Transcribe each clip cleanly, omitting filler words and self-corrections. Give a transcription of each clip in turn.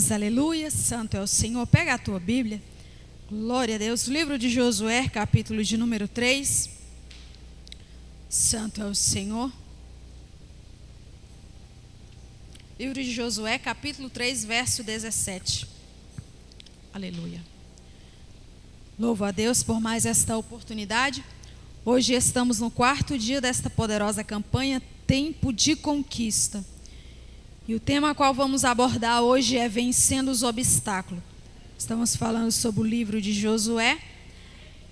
Aleluias, aleluias, santo é o Senhor. Pega a tua Bíblia, glória a Deus, livro de Josué, capítulo de número 3, santo é o Senhor. Livro de Josué, capítulo 3, verso 17, aleluia. Louvo a Deus por mais esta oportunidade. Hoje estamos no 4º dia desta poderosa campanha, Tempo de Conquista. E o tema a qual vamos abordar hoje é Vencendo os Obstáculos. Estamos falando sobre o livro de Josué.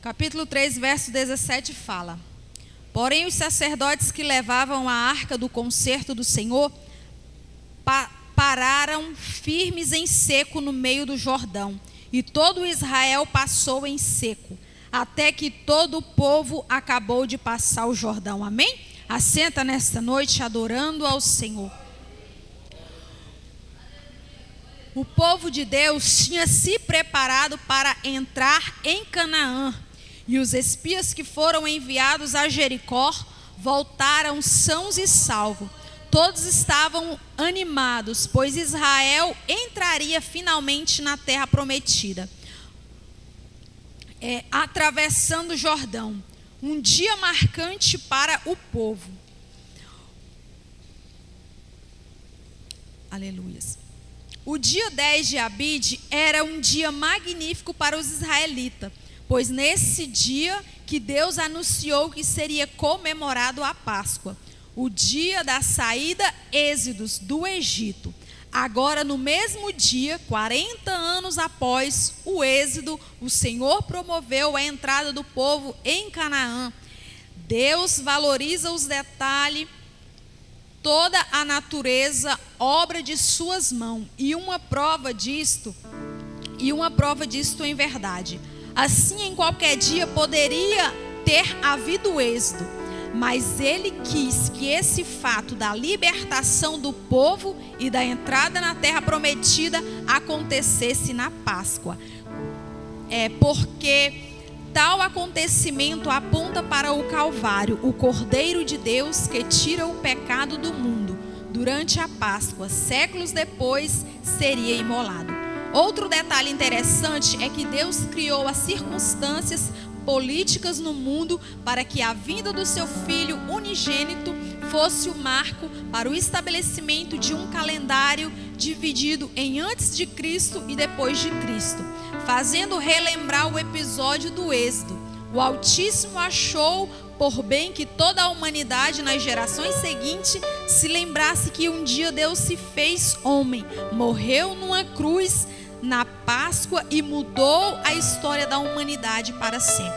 Capítulo 3, verso 17 fala: Porém os sacerdotes que levavam a arca do concerto do Senhor pararam firmes em seco no meio do Jordão. E todo Israel passou em seco, até que todo o povo acabou de passar o Jordão. Amém? Assenta nesta noite adorando ao Senhor. O povo de Deus tinha se preparado para entrar em Canaã. E os espias que foram enviados a Jericó voltaram sãos e salvos. Todos estavam animados, pois Israel entraria finalmente na terra prometida, atravessando o Jordão. Um dia marcante para o povo. Aleluias. O dia 10 de Abide era um dia magnífico para os israelitas, pois nesse dia que Deus anunciou que seria comemorado a Páscoa, o dia da saída êxodos do Egito. Agora, no mesmo dia, 40 anos após o êxodo, o Senhor promoveu a entrada do povo em Canaã. Deus valoriza os detalhes, toda a natureza, obra de suas mãos, e uma prova disto em verdade. Assim, em qualquer dia poderia ter havido êxodo, mas ele quis que esse fato da libertação do povo e da entrada na terra prometida acontecesse na Páscoa. Porque tal acontecimento aponta para o Calvário, o Cordeiro de Deus que tira o pecado do mundo. Durante a Páscoa, séculos depois, seria imolado. Outro detalhe interessante é que Deus criou as circunstâncias políticas no mundo para que a vinda do seu Filho unigênito fosse o marco para o estabelecimento de um calendário dividido em antes de Cristo e depois de Cristo, fazendo relembrar o episódio do Êxodo. O Altíssimo achou por bem que toda a humanidade nas gerações seguintes se lembrasse que um dia Deus se fez homem, morreu numa cruz na Páscoa e mudou a história da humanidade para sempre.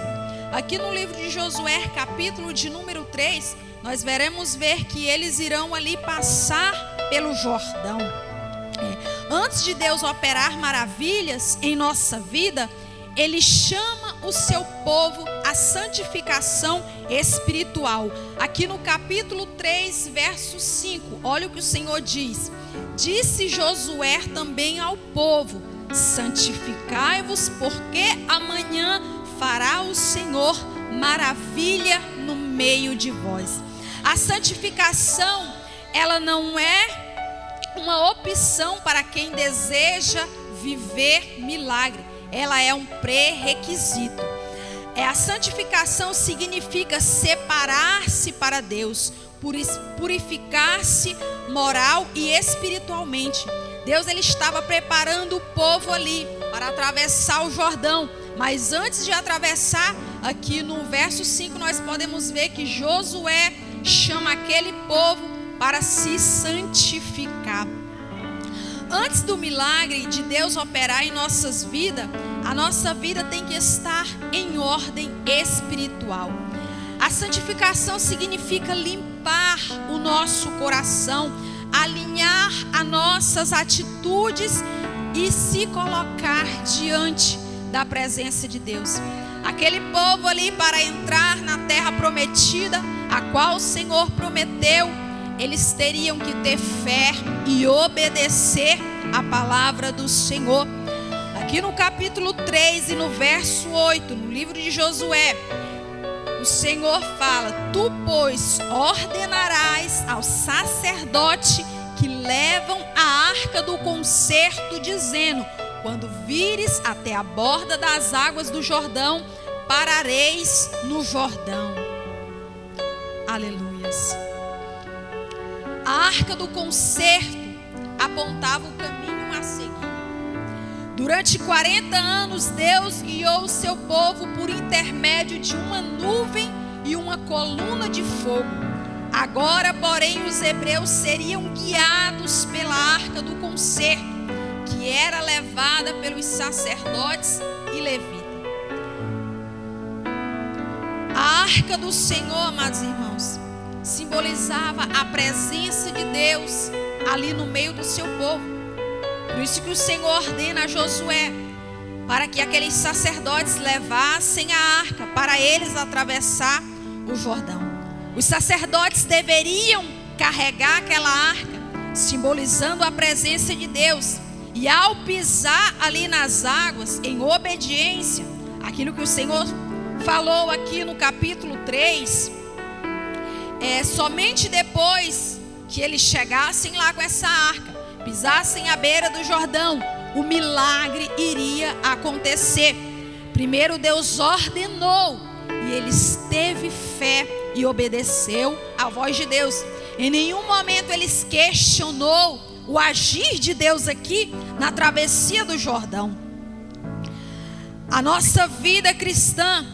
Aqui no livro de Josué, capítulo de número 3, nós veremos ver que eles irão ali passar pelo Jordão. Antes de Deus operar maravilhas em nossa vida, Ele chama o seu povo à santificação espiritual. Aqui no capítulo 3, verso 5, olha o que o Senhor diz: Disse Josué também ao povo: santificai-vos, porque amanhã fará o Senhor maravilha no meio de vós. A santificação, ela não é uma opção para quem deseja viver milagre. Ela é um pré-requisito. A santificação significa separar-se para Deus, purificar-se moral e espiritualmente. Deus, ele estava preparando o povo ali para atravessar o Jordão. Mas antes de atravessar, aqui no verso 5, nós podemos ver que Josué chama aquele povo para se santificar. Antes do milagre de Deus operar em nossas vidas, a nossa vida tem que estar em ordem espiritual. A santificação significa limpar o nosso coração, alinhar as nossas atitudes e se colocar diante da presença de Deus. Aquele povo ali, para entrar na terra prometida, a qual o Senhor prometeu, eles teriam que ter fé e obedecer a palavra do Senhor. Aqui no capítulo 3 e no verso 8, no livro de Josué, o Senhor fala: Tu, pois, ordenarás ao sacerdote que levam a arca do concerto, dizendo: quando vires até a borda das águas do Jordão, parareis no Jordão. Aleluias. A arca do concerto apontava o caminho a seguir. Durante 40 anos, Deus guiou o seu povo por intermédio de uma nuvem e uma coluna de fogo. Agora, porém, os hebreus seriam guiados pela arca do concerto, que era levada pelos sacerdotes e levitas. A arca do Senhor, amados irmãos, simbolizava a presença de Deus ali no meio do seu povo. Por isso que o Senhor ordena a Josué para que aqueles sacerdotes levassem a arca para eles atravessar o Jordão. Os sacerdotes deveriam carregar aquela arca, simbolizando a presença de Deus. E ao pisar ali nas águas, em obediência, aquilo que o Senhor falou aqui no capítulo 3, somente depois que eles chegassem lá com essa arca, pisassem à beira do Jordão, o milagre iria acontecer. Primeiro Deus ordenou e eles teve fé e obedeceu à voz de Deus. Em nenhum momento eles questionou o agir de Deus aqui na travessia do Jordão. A nossa vida cristã,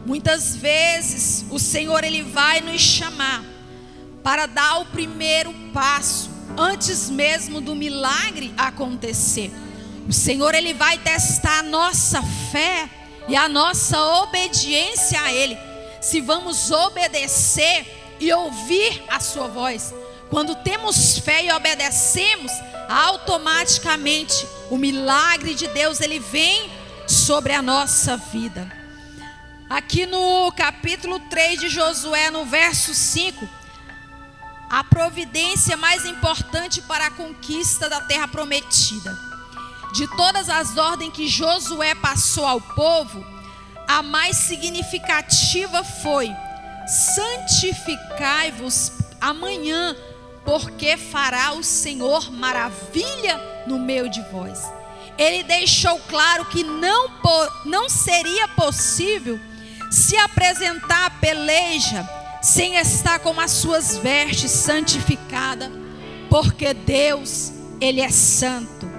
muitas vezes o Senhor ele vai nos chamar para dar o primeiro passo antes mesmo do milagre acontecer. O Senhor ele vai testar a nossa fé e a nossa obediência a Ele, se vamos obedecer e ouvir a sua voz. Quando temos fé e obedecemos, automaticamente o milagre de Deus ele vem sobre a nossa vida. Aqui no capítulo 3 de Josué, no verso 5, a providência mais importante para a conquista da terra prometida. De todas as ordens que Josué passou ao povo, a mais significativa foi: santificai-vos amanhã, porque fará o Senhor maravilha no meio de vós. Ele deixou claro que não seria possível se apresentar à peleja sem estar com as suas vestes santificadas, porque Deus, Ele é santo.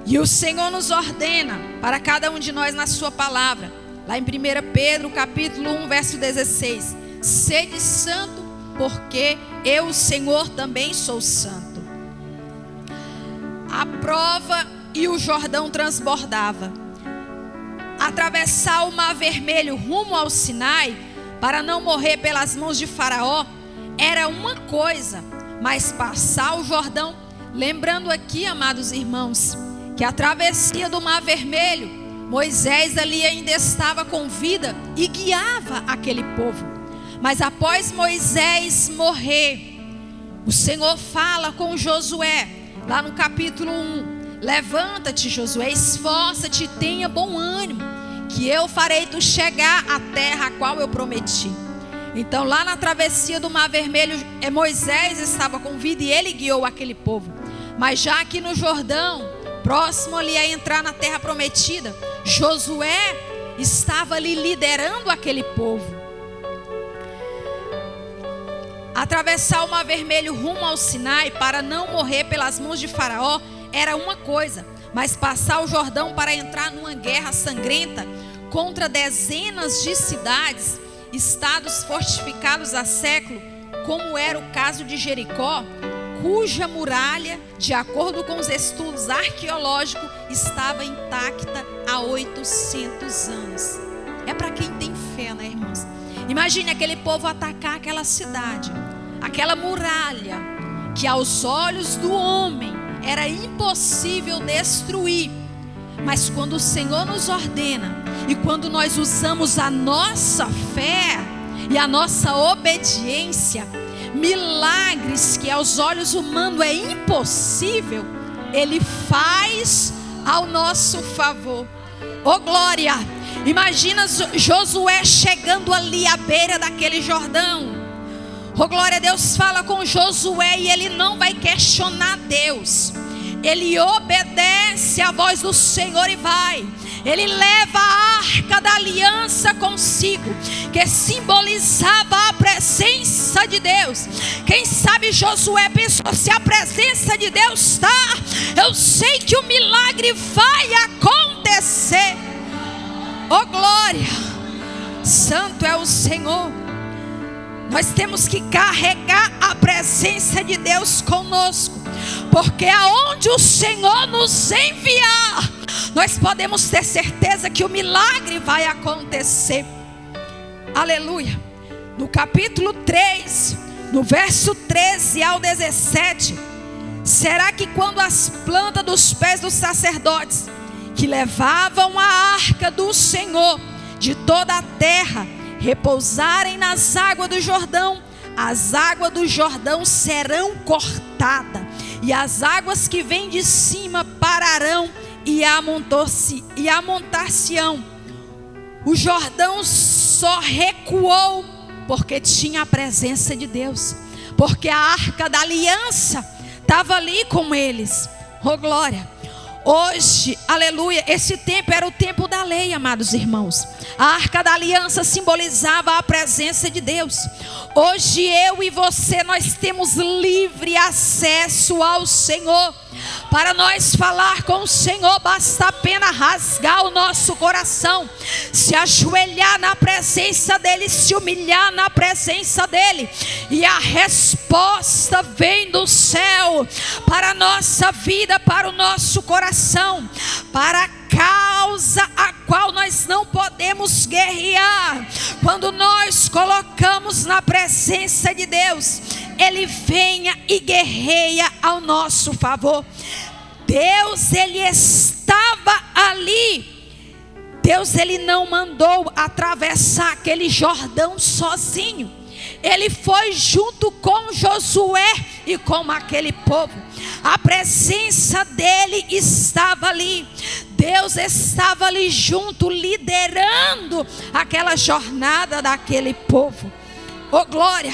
E o Senhor nos ordena para cada um de nós na sua palavra, lá em 1 Pedro capítulo 1, verso 16: sede santo, porque eu, o Senhor, também sou santo. A prova e o Jordão transbordava. Atravessar o Mar Vermelho rumo ao Sinai, para não morrer pelas mãos de Faraó, era uma coisa, mas passar o Jordão, lembrando aqui, amados irmãos, que a travessia do Mar Vermelho, Moisés ali ainda estava com vida e guiava aquele povo. Mas após Moisés morrer, o Senhor fala com Josué, lá no capítulo 1: levanta-te, Josué, esforça-te e tenha bom ânimo, que eu farei tu chegar à terra a qual eu prometi. Então lá na travessia do Mar Vermelho, Moisés estava com vida e ele guiou aquele povo. Mas já aqui no Jordão, próximo ali a entrar na terra prometida, Josué estava ali liderando aquele povo. Atravessar o Mar Vermelho rumo ao Sinai para não morrer pelas mãos de Faraó era uma coisa, mas passar o Jordão para entrar numa guerra sangrenta contra dezenas de cidades, estados fortificados há século, como era o caso de Jericó, cuja muralha, de acordo com os estudos arqueológicos, estava intacta há 800 anos. É para quem tem fé, né, irmãos? Imagine aquele povo atacar aquela cidade, aquela muralha, que aos olhos do homem era impossível destruir. Mas quando o Senhor nos ordena, e quando nós usamos a nossa fé e a nossa obediência, milagres que aos olhos humanos é impossível, Ele faz ao nosso favor. Oh glória! Imagina Josué chegando ali à beira daquele Jordão. Oh, glória a Deus, fala com Josué e ele não vai questionar Deus. Ele obedece à voz do Senhor e vai. Ele leva a arca da aliança consigo, que simbolizava a presença de Deus. Quem sabe Josué pensou: se a presença de Deus está, eu sei que o milagre vai acontecer. Oh, glória! Santo é o Senhor. Nós temos que carregar a presença de Deus conosco, porque aonde o Senhor nos enviar, nós podemos ter certeza que o milagre vai acontecer. Aleluia. No capítulo 3, no verso 13 ao 17: será que quando as plantas dos pés dos sacerdotes, que levavam a arca do Senhor de toda a terra, repousarem nas águas do Jordão, as águas do Jordão serão cortadas, e as águas que vêm de cima pararão e amontar-se-ão. O Jordão só recuou porque tinha a presença de Deus, porque a arca da aliança estava ali com eles. Oh, glória! Hoje, aleluia, esse tempo era o tempo da lei, amados irmãos. A arca da aliança simbolizava a presença de Deus. Hoje eu e você, nós temos livre acesso ao Senhor. Para nós falar com o Senhor, basta apenas rasgar o nosso coração, se ajoelhar na presença dEle, se humilhar na presença dEle, e a resposta vem do céu para a nossa vida, para o nosso coração, para a causa a qual nós não podemos guerrear. Quando nós colocamos na presença de Deus, Ele venha e guerreia ao nosso favor. Deus, Ele estava ali. Deus, Ele não mandou atravessar aquele Jordão sozinho. Ele foi junto com Josué e com aquele povo. A presença dEle estava ali. Deus estava ali junto, liderando aquela jornada daquele povo. Oh, glória!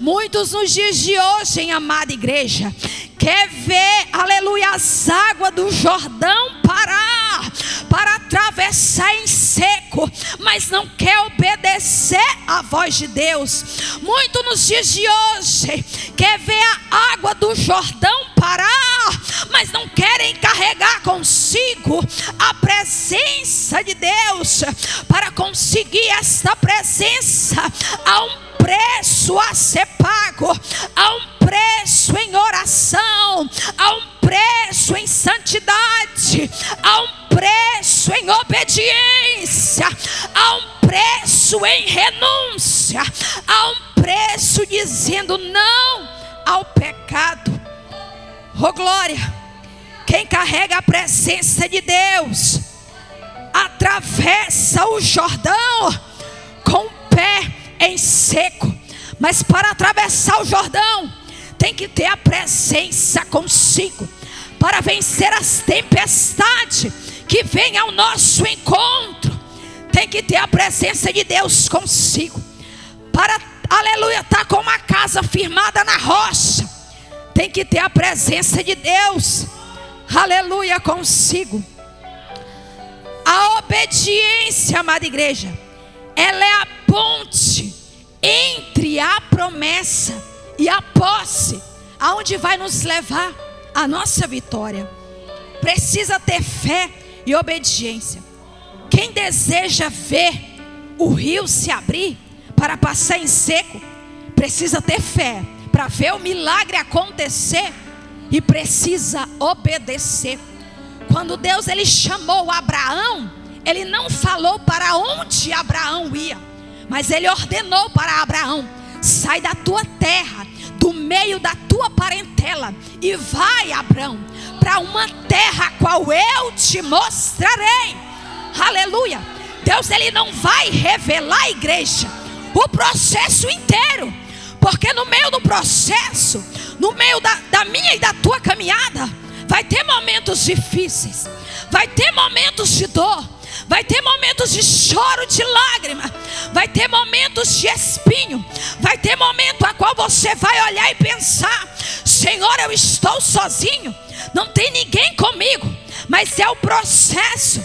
Muitos nos dias de hoje, hein, amada igreja, quer ver, aleluia, as águas do Jordão parar, para atravessar em seco, mas não quer obedecer à voz de Deus. Muito nos dias de hoje quer ver a água do Jordão parar, mas não querem carregar consigo a presença de Deus. Para conseguir esta presença, há um preço a ser pago, há um preço em oração, há um preço em santidade, há um preço em obediência, há um preço em renúncia, há um preço dizendo não ao pecado. Oh, glória! Quem carrega a presença de Deus atravessa o Jordão com o pé em seco. Mas para atravessar o Jordão, tem que ter a presença consigo. Para vencer as tempestades que vêm ao nosso encontro, tem que ter a presença de Deus consigo. Para, aleluia, estar com uma casa firmada na rocha, tem que ter a presença de Deus, aleluia, consigo. A obediência, amada igreja, ela é a ponte entre a promessa e a posse, aonde vai nos levar a nossa vitória. Precisa ter fé e obediência. Quem deseja ver o rio se abrir para passar em seco, precisa ter fé para ver o milagre acontecer, e precisa obedecer. Quando Deus, Ele chamou Abraão, Ele não falou para onde Abraão ia, mas Ele ordenou para Abraão: sai da tua terra, do meio da tua parentela, e vai, Abraão, para uma terra a qual eu te mostrarei. Aleluia! Deus, Ele não vai revelar à igreja o processo inteiro, porque no meio do processo, no meio da minha e da tua caminhada, vai ter momentos difíceis, vai ter momentos de dor, vai ter momentos de choro, de lágrima, vai ter momentos de espinho, vai ter momento a qual você vai olhar e pensar: Senhor, eu estou sozinho, não tem ninguém comigo. Mas é o processo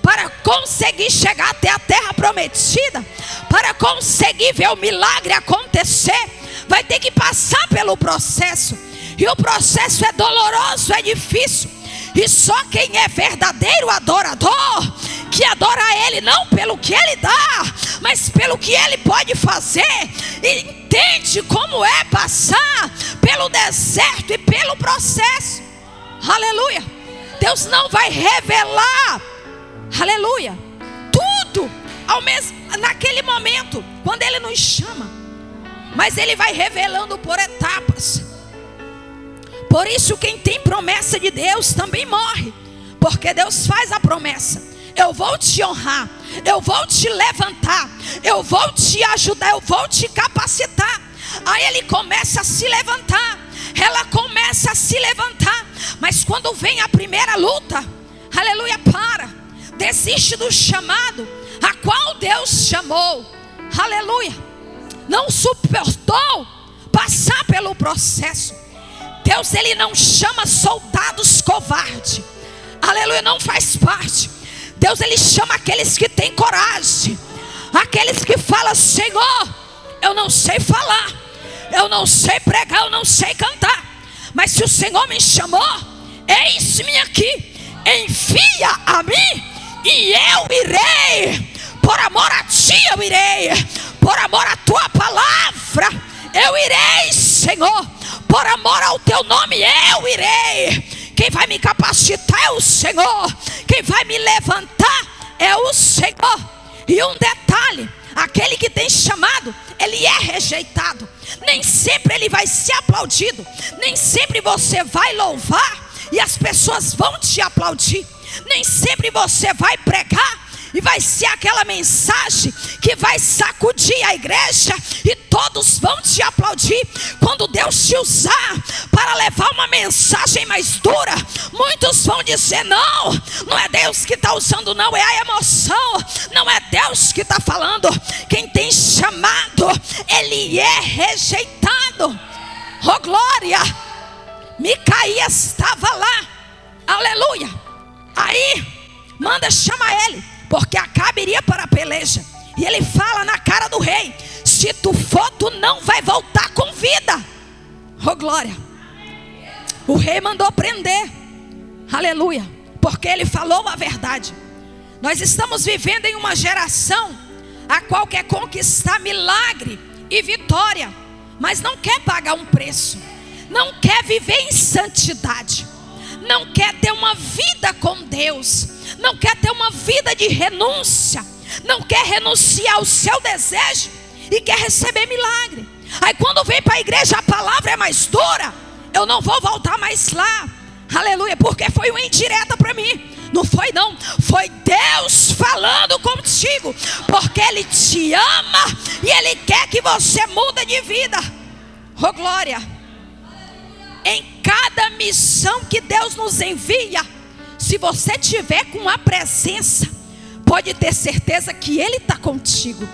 para conseguir chegar até a terra prometida, para conseguir ver o milagre acontecer, vai ter que passar pelo processo. E o processo é doloroso, é difícil. E só quem é verdadeiro adorador, que adora a Ele não pelo que Ele dá, mas pelo que Ele pode fazer, e entende como é passar pelo deserto e pelo processo. Aleluia. Deus não vai revelar, aleluia, tudo ao mesmo, naquele momento, quando Ele nos chama, mas Ele vai revelando por etapas. Por isso quem tem promessa de Deus também morre, porque Deus faz a promessa: eu vou te honrar, eu vou te levantar, eu vou te ajudar, eu vou te capacitar. Aí ele começa a se levantar, ela começa a se levantar, mas quando vem a primeira luta, aleluia, desiste do chamado a qual Deus chamou, aleluia, não suportou passar pelo processo. Deus, Ele não chama soldados covardes, aleluia, não faz parte. Deus, Ele chama aqueles que têm coragem, aqueles que falam: Senhor, eu não sei falar, eu não sei pregar, eu não sei cantar, mas se o Senhor me chamou, eis-me aqui, envia a mim e eu irei. Por amor a ti eu irei, por amor à tua palavra eu irei, Senhor, por amor ao teu nome eu irei. Quem vai me capacitar é o Senhor, quem vai me levantar é o Senhor. E um detalhe: aquele que tem chamado, ele é rejeitado. Nem sempre ele vai ser aplaudido, nem sempre você vai louvar e as pessoas vão te aplaudir, nem sempre você vai pregar e vai ser aquela mensagem que vai sacudir a igreja e todos vão te aplaudir. Quando Deus te usar para levar uma mensagem mais dura, muitos vão dizer: não, não é Deus que está usando, não, é a emoção, não é Deus que está falando. Quem tem chamado, ele é rejeitado. Oh glória! Micaías estava lá, aleluia. Aí manda chamar ele, porque Acabe iria para a peleja. E ele fala na cara do rei: se tu for, tu não vai voltar com vida. Oh glória! O rei mandou prender, aleluia, porque ele falou a verdade. Nós estamos vivendo em uma geração a qual quer conquistar milagre e vitória, mas não quer pagar um preço, não quer viver em santidade, não quer ter uma vida com Deus, não quer ter uma vida de renúncia, não quer renunciar ao seu desejo e quer receber milagre. Aí quando vem para a igreja a palavra é mais dura: eu não vou voltar mais lá, aleluia, porque foi uma indireta para mim. Não foi não, foi Deus falando contigo, porque Ele te ama e Ele quer que você mude de vida. Oh glória! Em cada missão que Deus nos envia, se você tiver com a presença, pode ter certeza que Ele está contigo.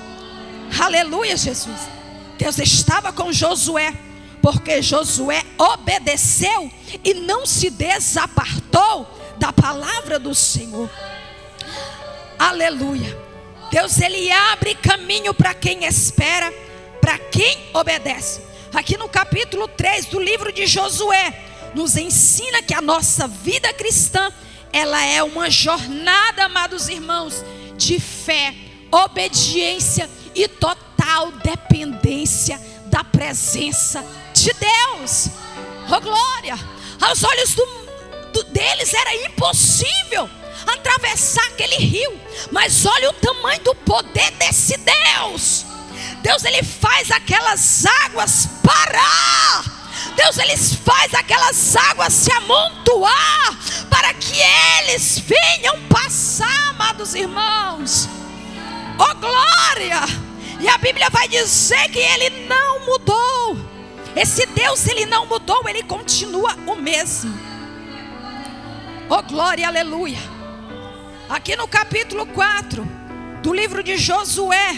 Aleluia, Jesus. Deus estava com Josué, porque Josué obedeceu e não se desapartou da palavra do Senhor. Aleluia. Deus, Ele abre caminho para quem espera, para quem obedece. Aqui no capítulo 3 do livro de Josué, nos ensina que a nossa vida cristã, ela é uma jornada, amados irmãos, de fé, obediência e total dependência da presença de Deus. Oh glória! Aos olhos deles era impossível atravessar aquele rio, mas olha o tamanho do poder desse Deus. Deus, Ele faz aquelas águas parar. Deus, Ele faz aquelas águas se amontoar para que eles venham passar, amados irmãos. Oh glória! E a Bíblia vai dizer que Ele não mudou. Esse Deus, Ele não mudou, Ele continua o mesmo. Oh glória, aleluia. Aqui no capítulo 4 do livro de Josué,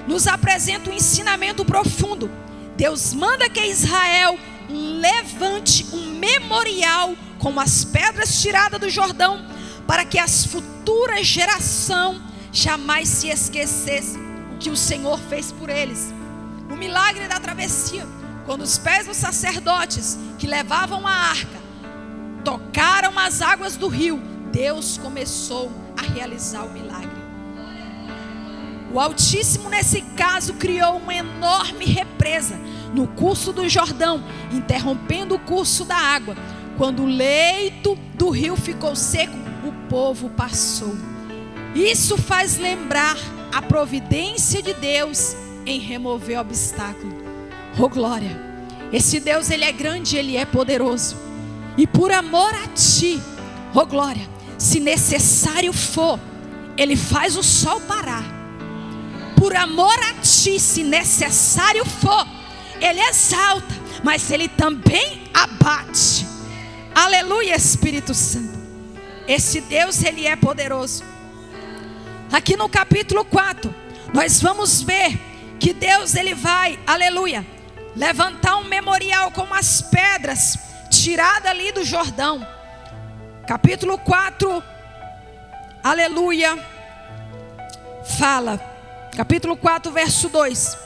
nos apresenta um ensinamento profundo. Deus manda que Israel levante um memorial com as pedras tiradas do Jordão, para que as futuras gerações jamais se esquecessem o que o Senhor fez por eles. O milagre da travessia, quando os pés dos sacerdotes que levavam a arca tocaram as águas do rio, Deus começou a realizar o milagre. O Altíssimo, nesse caso, criou uma enorme represa no curso do Jordão, interrompendo o curso da água. Quando o leito do rio ficou seco, o povo passou. Isso faz lembrar a providência de Deus em remover obstáculo. Oh glória! Esse Deus, Ele é grande, Ele é poderoso. E por amor a ti, oh glória, se necessário for, Ele faz o sol parar. Por amor a ti, se necessário for, Ele exalta, mas Ele também abate. Aleluia, Espírito Santo. Esse Deus, Ele é poderoso. Aqui no capítulo 4, nós vamos ver que Deus, Ele vai, aleluia, levantar um memorial com as pedras tiradas ali do Jordão. Capítulo 4, aleluia, fala, capítulo 4, verso 2: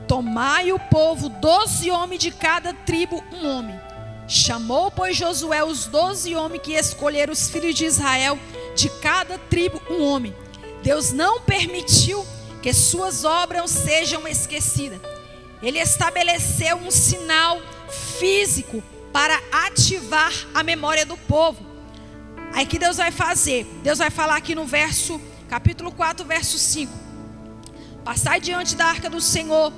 tomai o povo 12 homens de cada tribo, um homem. Chamou, pois, Josué os 12 homens que escolheram os filhos de Israel, de cada tribo, um homem. Deus não permitiu que suas obras sejam esquecidas. Ele estabeleceu um sinal físico para ativar a memória do povo. Aí que Deus vai fazer? Deus vai falar aqui no verso, capítulo 4, verso 5: passai diante da arca do Senhor,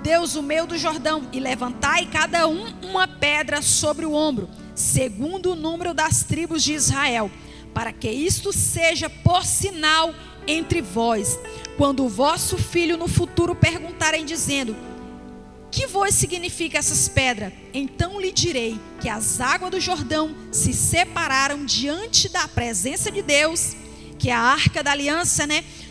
Deus, o meio do Jordão, e levantai cada um uma pedra sobre o ombro, segundo o número das tribos de Israel, para que isto seja por sinal entre vós, quando o vosso filho no futuro perguntarem, dizendo: que vos significa essas pedras? Então lhe direi que as águas do Jordão se separaram diante da presença de Deus, que é a arca da aliança,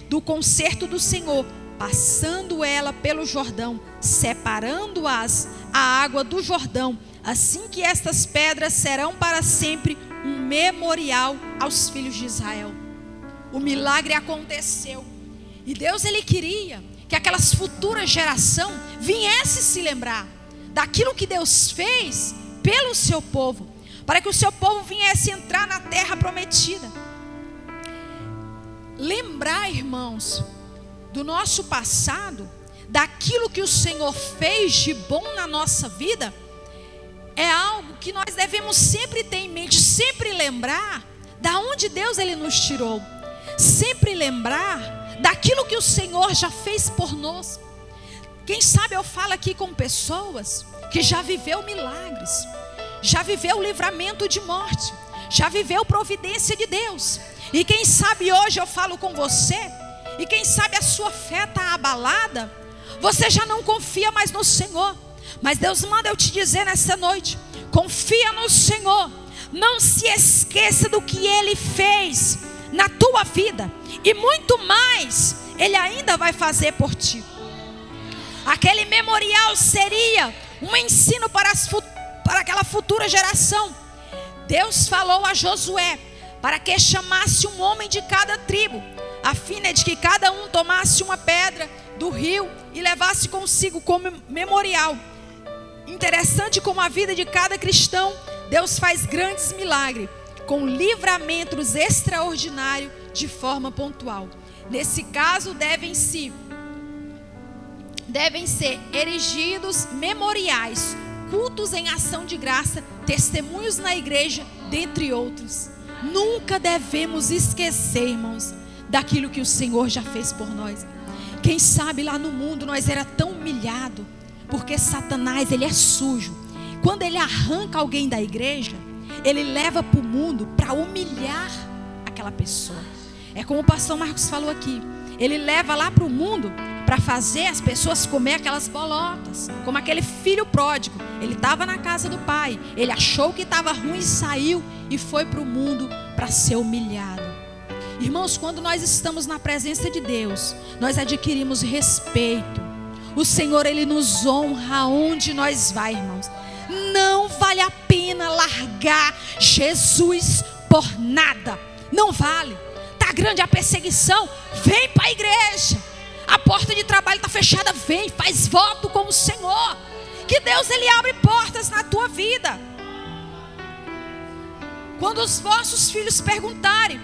do concerto do Senhor, passando ela pelo Jordão, separando-as a água do Jordão. Assim que estas pedras serão para sempre um memorial aos filhos de Israel. O milagre aconteceu. E Deus, Ele queria que aquelas futuras gerações viessem se lembrar daquilo que Deus fez pelo seu povo, para que o seu povo viesse entrar na terra prometida. Lembrar, irmãos, do nosso passado, daquilo que o Senhor fez de bom na nossa vida, é algo que nós devemos sempre ter em mente, sempre lembrar da onde Deus, Ele nos tirou, sempre lembrar daquilo que o Senhor já fez por nós. Quem sabe eu falo aqui com pessoas que já viveu milagres, já viveu livramento de morte, já viveu providência de Deus. E quem sabe hoje eu falo com você, e quem sabe a sua fé está abalada, você já não confia mais no Senhor. Mas Deus manda eu te dizer nessa noite: confia no Senhor, não se esqueça do que Ele fez na tua vida, e muito mais Ele ainda vai fazer por ti. Aquele memorial seria um ensino para aquela futura geração. Deus falou a Josué para que chamasse um homem de cada tribo, a fim de que cada um tomasse uma pedra do rio e levasse consigo como memorial. Interessante como a vida de cada cristão, Deus faz grandes milagres, com livramentos extraordinários de forma pontual. Nesse caso, devem ser erigidos memoriais, cultos em ação de graça, testemunhos na igreja, dentre outros. Nunca devemos esquecer, irmãos, daquilo que o Senhor já fez por nós. Quem sabe lá no mundo nós era tão humilhado, porque Satanás, ele é sujo. Quando ele arranca alguém da igreja, ele leva para o mundo para humilhar aquela pessoa. É como o pastor Marcos falou aqui, ele leva lá para o mundo para fazer as pessoas comer aquelas bolotas, como aquele filho pródigo. Ele estava na casa do pai, ele achou que estava ruim e saiu e foi para o mundo para ser humilhado. Irmãos, quando nós estamos na presença de Deus, nós adquirimos respeito. O Senhor, Ele nos honra aonde nós vai, irmãos. Não vale a pena largar Jesus por nada. Não vale. Está grande a perseguição, vem para a igreja. A porta de trabalho está fechada, vem, faz voto com o Senhor. Que Deus, Ele abre portas na tua vida. Quando os vossos filhos perguntarem: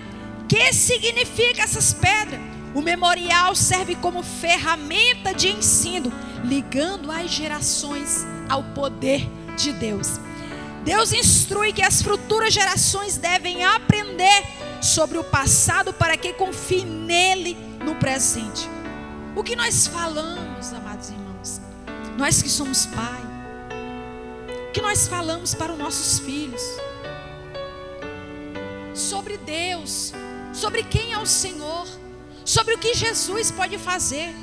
que significa essas pedras? O memorial serve como ferramenta de ensino, ligando as gerações ao poder de Deus. Deus instrui que as futuras gerações devem aprender sobre o passado para que confiem nele no presente. O que nós falamos, amados irmãos, nós que somos pai, o que nós falamos para os nossos filhos sobre Deus, sobre quem é o Senhor, sobre o que Jesus pode fazer.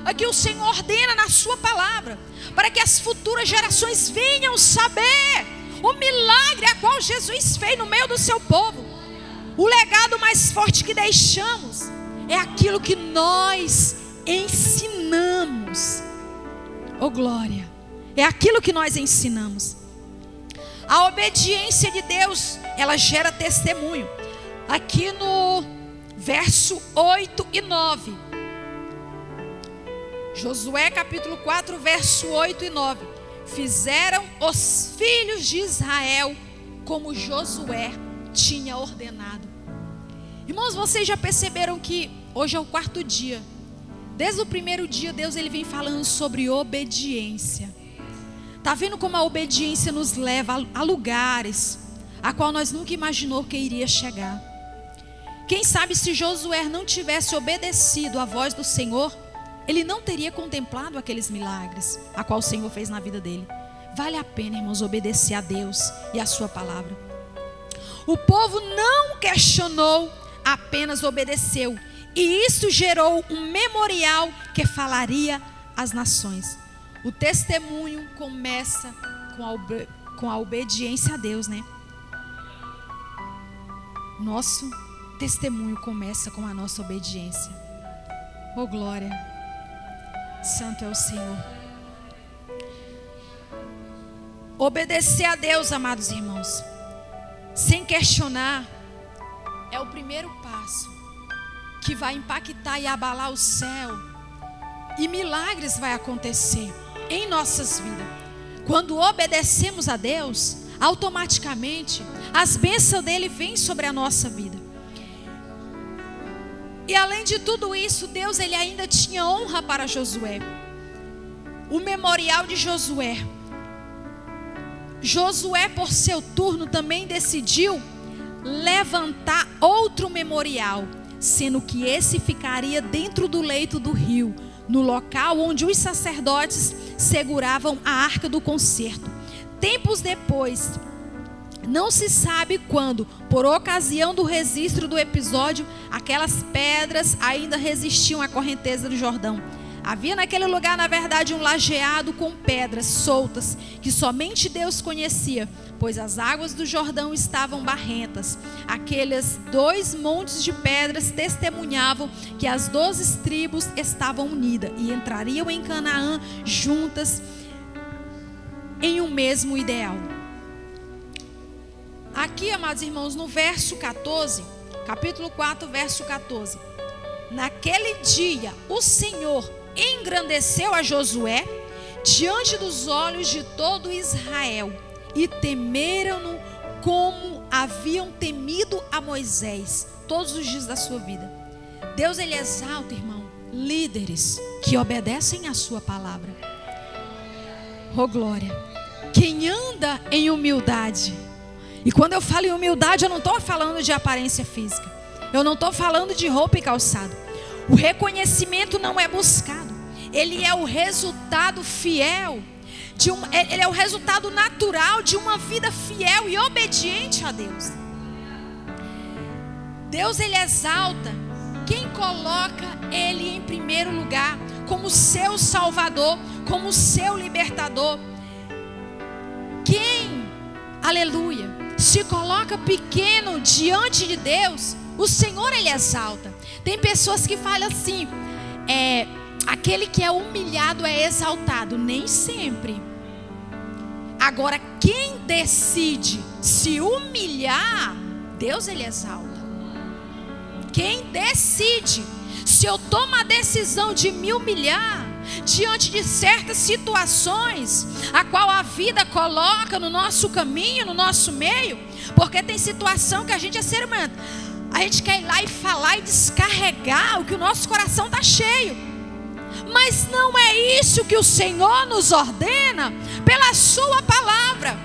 Aqui o Senhor ordena na sua palavra, para que as futuras gerações venham saber o milagre a qual Jesus fez no meio do seu povo. O legado mais forte que deixamos é aquilo que nós ensinamos. Oh glória, é aquilo que nós ensinamos. A obediência de Deus, ela gera testemunho. Aqui no verso 8 e 9. Josué capítulo 4, verso 8 e 9. Fizeram os filhos de Israel como Josué tinha ordenado. Irmãos, vocês já perceberam que hoje é o 4º dia. Desde o primeiro dia, Deus, Ele vem falando sobre obediência. Está vendo como a obediência nos leva a lugares a qual nós nunca imaginou que iria chegar. Quem sabe se Josué não tivesse obedecido à voz do Senhor, ele não teria contemplado aqueles milagres a qual o Senhor fez na vida dele. Vale a pena, irmãos, obedecer a Deus e a sua palavra. O povo não questionou, apenas obedeceu. E isso gerou um memorial que falaria às nações. O testemunho começa com a obediência a Deus, né? Nosso testemunho começa com a nossa obediência. Oh glória, santo é o Senhor. Obedecer a Deus, amados irmãos, sem questionar, é o primeiro passo que vai impactar e abalar o céu. E milagres vai acontecer em nossas vidas. Quando obedecemos a Deus, automaticamente as bênçãos dele vêm sobre a nossa vida. E além de tudo isso, Deus, ele ainda tinha honra para Josué. O memorial de Josué. Josué, por seu turno, também decidiu levantar outro memorial, sendo que esse ficaria dentro do leito do rio, no local onde os sacerdotes seguravam a arca do concerto. Tempos depois, não se sabe quando, por ocasião do registro do episódio, aquelas pedras ainda resistiam à correnteza do Jordão. Havia naquele lugar, na verdade, um lajeado com pedras soltas, que somente Deus conhecia, pois as águas do Jordão estavam barrentas. Aqueles 2 montes de pedras testemunhavam que as 12 tribos estavam unidas e entrariam em Canaã juntas em um mesmo ideal. Aqui, amados irmãos, no verso 14, capítulo 4, verso 14. Naquele dia, o Senhor engrandeceu a Josué diante dos olhos de todo Israel, e temeram-no como haviam temido a Moisés todos os dias da sua vida. Deus, ele exalta, irmão, líderes que obedecem a sua palavra. Oh glória, quem anda em humildade. E quando eu falo em humildade, eu não estou falando de aparência física, eu não estou falando de roupa e calçado. O reconhecimento não é buscado, ele é o resultado fiel, ele é o resultado natural de uma vida fiel e obediente a Deus. Deus, ele exalta quem coloca ele em primeiro lugar, como seu Salvador, como seu libertador. Quem, aleluia, se coloca pequeno diante de Deus, O Senhor, Ele exalta. Tem pessoas que falam assim, aquele que é humilhado é exaltado. Nem sempre. Agora, quem decide se humilhar, Deus, Ele exalta. Quem decide, se eu tomo a decisão de me humilhar diante de certas situações a qual a vida coloca no nosso caminho, no nosso meio, porque tem situação que a gente é ser humano, a gente quer ir lá e falar e descarregar o que o nosso coração está cheio, mas não é isso que o Senhor nos ordena pela sua palavra.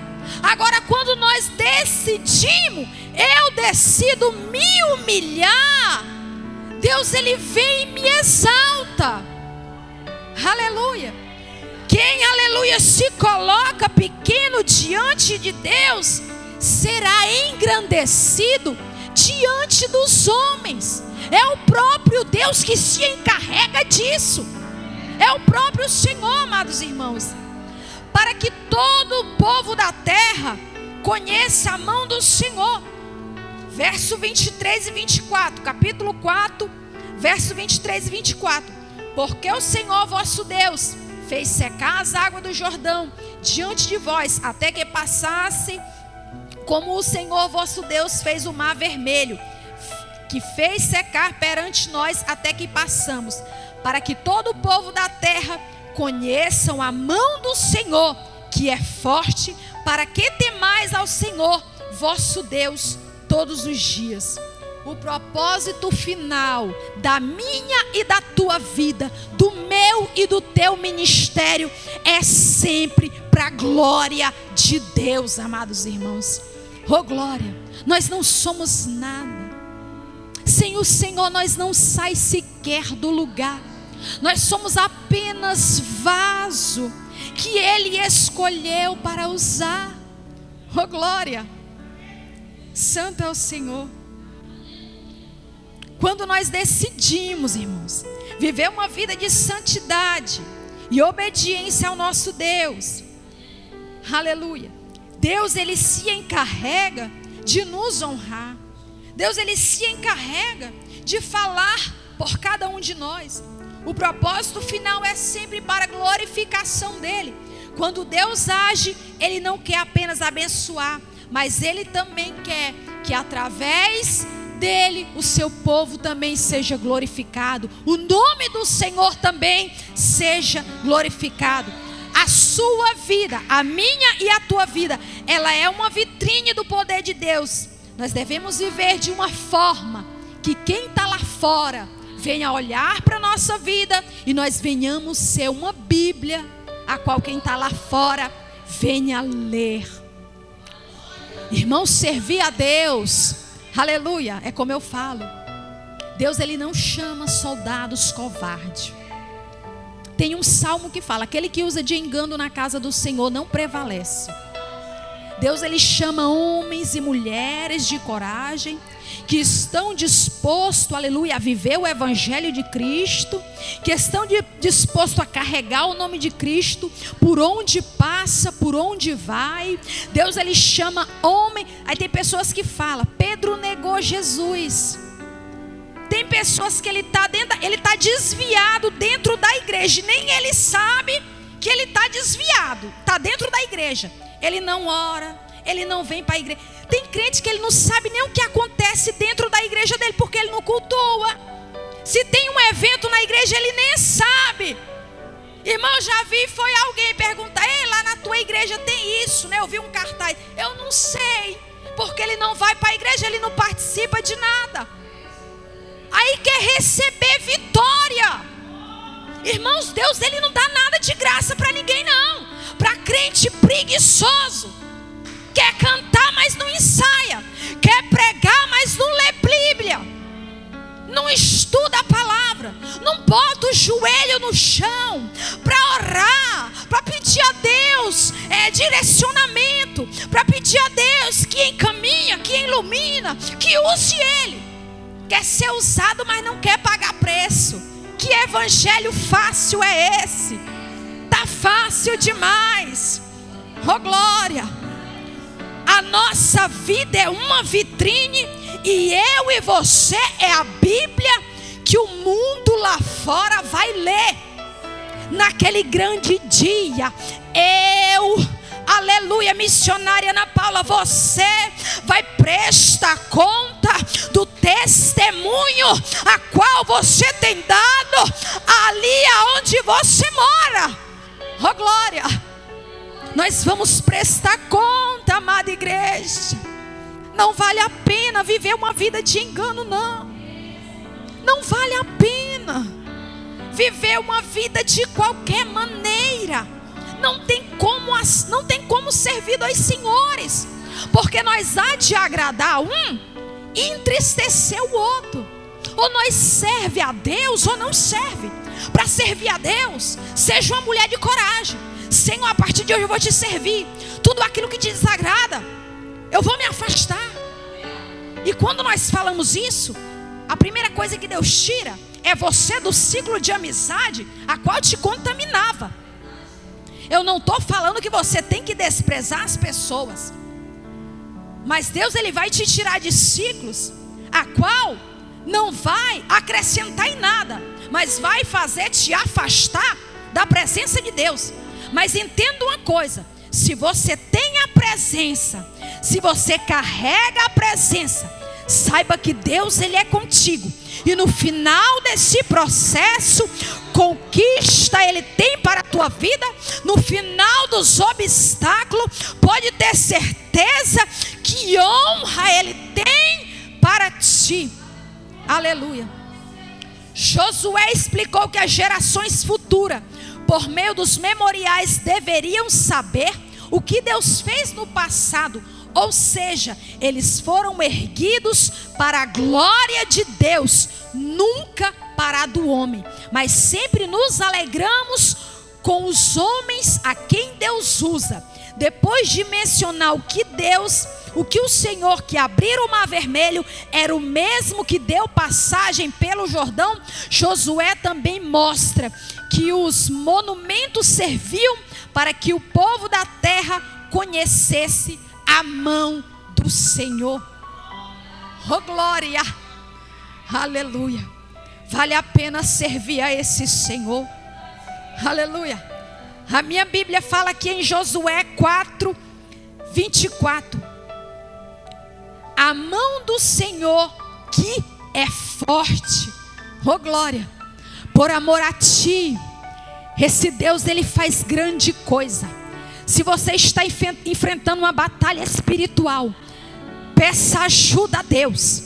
Agora, quando nós decidimos, eu decido me humilhar, Deus, Ele vem e me exalta. Aleluia. Quem, aleluia, se coloca pequeno diante de Deus, será engrandecido diante dos homens. É o próprio Deus que se encarrega disso. É o próprio Senhor, amados irmãos. Para que todo o povo da terra conheça a mão do Senhor. Verso 23 e 24, capítulo 4, verso 23 e 24. Porque o Senhor vosso Deus fez secar as águas do Jordão diante de vós, até que passasse, como o Senhor vosso Deus fez o mar vermelho, que fez secar perante nós até que passamos, para que todo o povo da terra conheçam a mão do Senhor, que é forte, para que temais ao Senhor vosso Deus todos os dias. O propósito final da minha e da tua vida, do meu e do teu ministério, é sempre para a glória de Deus, amados irmãos. Oh glória, nós não somos nada. Sem o Senhor nós não saímos sequer do lugar. Nós somos apenas vaso que Ele escolheu para usar. Oh glória, santo é o Senhor. Quando nós decidimos, irmãos, viver uma vida de santidade e obediência ao nosso Deus, aleluia, Deus, Ele se encarrega de nos honrar. Deus, Ele se encarrega de falar por cada um de nós. O propósito final é sempre para a glorificação dEle. Quando Deus age, Ele não quer apenas abençoar, mas Ele também quer que através dele o seu povo também seja glorificado. O nome do Senhor também seja glorificado. A sua vida, a minha e a tua vida, ela é uma vitrine do poder de Deus. Nós devemos viver de uma forma que quem está lá fora venha olhar para a nossa vida e nós venhamos ser uma Bíblia a qual quem está lá fora venha ler. Irmãos, servir a Deus, aleluia, é como eu falo, Deus, Ele não chama soldados covardes. Tem um salmo que fala: aquele que usa de engano na casa do Senhor não prevalece. Deus, Ele chama homens e mulheres de coragem, que estão dispostos, aleluia, a viver o Evangelho de Cristo, que estão dispostos a carregar o nome de Cristo por onde passa, por onde vai. Deus, Ele chama homem. Aí tem pessoas que falam: Pedro negou Jesus. Tem pessoas que ele está desviado dentro da igreja, nem ele sabe que ele está desviado, está dentro da igreja. Ele não ora, ele não vem para a igreja. Tem crente que ele não sabe nem o que acontece dentro da igreja dele, porque ele não cultua. Se tem um evento na igreja, ele nem sabe. Irmão, já vi, foi alguém perguntar: ei, lá na tua igreja tem isso, né? Eu vi um cartaz. Eu não sei, porque ele não vai para a igreja, ele não participa de nada. Aí quer receber vitória. Irmãos, Deus, Ele não dá nada de graça para ninguém, não. Para crente preguiçoso, quer cantar, mas não ensaia, quer pregar, mas não lê Bíblia, não estuda a palavra, não bota o joelho no chão para orar, para pedir a Deus direcionamento, para pedir a Deus que encaminha, que ilumina, que use Ele. Quer ser usado, mas não quer pagar preço. Que evangelho fácil é esse? Tá fácil demais. Oh glória. A nossa vida é uma vitrine E eu e você é a Bíblia que o mundo lá fora vai ler. Naquele grande dia, aleluia, missionária Ana Paula, você vai prestar conta do testemunho a qual você tem dado ali aonde você mora. Oh glória! Nós vamos prestar conta, amada igreja. Não vale a pena viver uma vida de engano, não. Não vale a pena viver uma vida de qualquer maneira. Não tem como servir dois senhores, porque nós há de agradar um e entristecer o outro. Ou nós serve a Deus ou não serve. Para servir a Deus, seja uma mulher de coragem. Senhor, a partir de hoje eu vou te servir. Tudo aquilo que te desagrada, eu vou me afastar. E quando nós falamos isso, a primeira coisa que Deus tira é você do ciclo de amizade a qual te contaminava. Eu não estou falando que você tem que desprezar as pessoas, mas Deus ele vai te tirar de ciclos a qual não vai acrescentar em nada, mas vai fazer te afastar da presença de Deus. Mas entenda uma coisa: se você tem a presença, se você carrega a presença, saiba que Deus ele é contigo. E no final desse processo, conquista ele tem para a tua vida. No final dos obstáculos, pode ter certeza que honra ele tem para ti. Aleluia. Josué explicou que as gerações futuras, por meio dos memoriais, deveriam saber o que Deus fez no passado. Ou seja, eles foram erguidos para a glória de Deus, nunca para a do homem. Mas sempre nos alegramos com os homens a quem Deus usa. Depois de mencionar o que o Senhor que abriu o mar vermelho era o mesmo que deu passagem pelo Jordão, Josué também mostra que os monumentos serviam para que o povo da terra conhecesse a mão do Senhor. Oh glória, aleluia. Vale a pena servir a esse Senhor. Aleluia. A minha Bíblia fala aqui em Josué 4:24. A mão do Senhor que é forte. Oh glória. Por amor a ti, esse Deus ele faz grande coisa. Se você está enfrentando uma batalha espiritual, peça ajuda a Deus.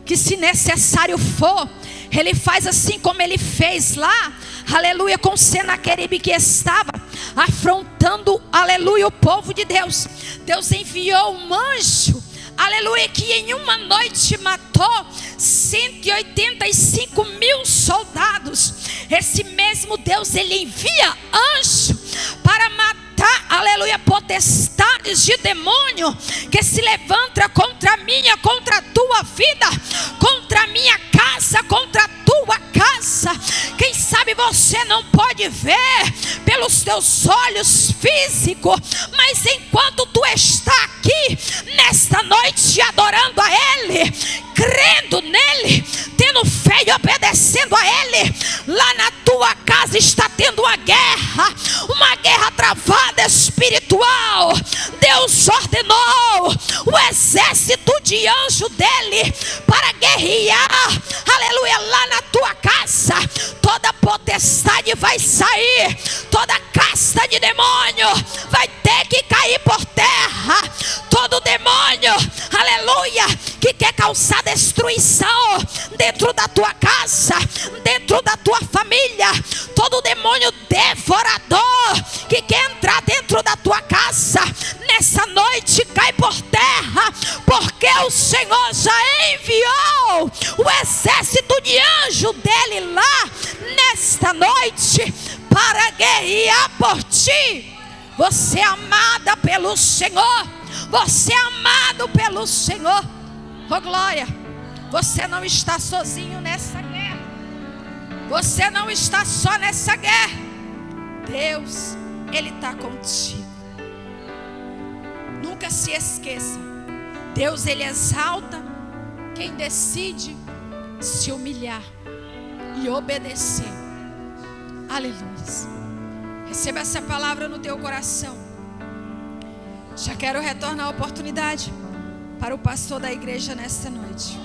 Que se necessário for, ele faz assim como ele fez lá, aleluia, com Senaqueribe, que estava afrontando, aleluia, o povo de Deus. Deus enviou um anjo, aleluia, que em uma noite matou 185 mil soldados. Esse mesmo Deus, ele envia anjo para matar, aleluia, potestades de demônio que se levanta contra a minha, contra a tua vida, contra a minha casa, contra a tua casa. Quem sabe você não pode ver pelos teus olhos físicos, mas enquanto tu está aqui nesta noite adorando a Ele, crendo nele, tendo fé e obedecendo a Ele, lá na tua casa está tendo uma guerra travada espiritual. Deus ordenou o exército de anjo dele para guerrear, aleluia, lá na tua casa. Toda potestade vai sair, toda casta de demônio vai ter que cair por terra. Todo demônio, aleluia, que quer causar destruição dentro da tua casa, dentro da tua família, todo demônio devorador que quer entrar dentro da tua casa, nessa noite cai por terra, porque o Senhor já enviou o exército de anjo dele lá nesta noite para guerrear por ti. Você é amada pelo Senhor, você é amado pelo Senhor. Oh glória, você não está sozinho nessa guerra, você não está só nessa guerra. Deus, Ele está contigo. Nunca se esqueça, Deus Ele exalta quem decide se humilhar e obedecer. Aleluia. Receba essa palavra no teu coração. Já quero retornar a oportunidade para o pastor da igreja nesta noite.